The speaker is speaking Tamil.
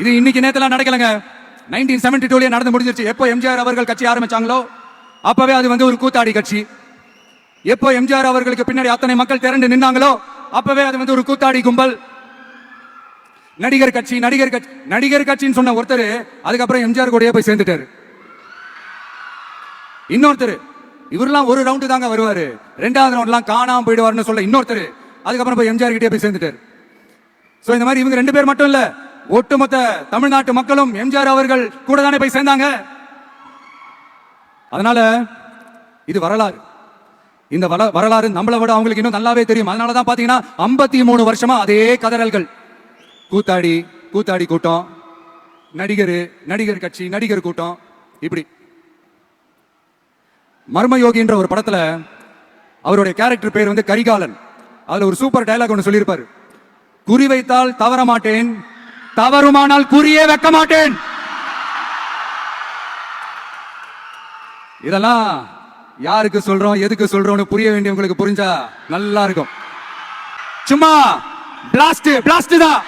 இது இன்னைக்கு நேரத்துல நடக்கலங்க. 1972 நடந்து முடிஞ்சிருச்சு. எப்போ எம்ஜிஆர் அவர்கள் கட்சி ஆரம்பிச்சாங்களோ அப்பவே அது வந்து ஒரு கூத்தாடி கட்சி. எப்போ எம்ஜிஆர் அவர்களுக்கு பின்னாடி அத்தனை மக்கள் திரண்டு நின்னாங்களோ அப்பவே அது வந்து ஒரு கூத்தாடி கும்பல். நடிகர் கட்சி நடிகர் கட்சின்னு சொன்ன ஒருத்தர் அதுக்கப்புறம் எம்ஜிஆர் கூடயே போய் சேர்ந்துட்டாரு. இன்னொருத்தர் இவரெல்லாம் ஒரு ரவுண்டு தாங்க வருவாரு, ரெண்டாவது ரவுண்ட்லாம் காணாம போயிடுவாருன்னு சொல்ல இன்னொருத்தர் அதுக்கப்புறம் போய் எம்ஜிஆர் கிட்டே போய் சேர்ந்துட்டாரு. சோ இந்த மாதிரி இவங்க 2 பேர் மட்டும் இல்ல, ஒட்டுமொத்த தமிழ்நாட்டு மக்களும் எம்ஜிஆர் அவர்கள் கூட தானே போய் சேர்ந்தாங்க. அதனால இது வரலாறு. இந்த வரலாறு நம்மளை விட அவங்களுக்கு இன்னும் நல்லாவே தெரியும். அதனாலதான் பாத்தீங்கன்னா 53 வருஷமா அதே கதறல்கள். கூத்தாடி கூட்டம், நடிகர் கட்சி நடிகர் கூட்டம். இப்படி மர்மயோகின்ற ஒரு படத்துல அவருடைய கேரக்டர் பேர் வந்து கரிகாலன். அதுல ஒரு சூப்பர் டயலாக் ஒன்று சொல்லியிருப்பாரு. குறி வைத்தால் தவற மாட்டேன், தவறுமானால் குறியே வைக்க மாட்டேன். இதெல்லாம் யாருக்கு சொல்றோம் எதுக்கு சொல்றோம்னு புரிய வேண்டியவங்களுக்கு புரிஞ்சா நல்லா இருக்கும். சும்மா பிளாஸ்ட் தான்.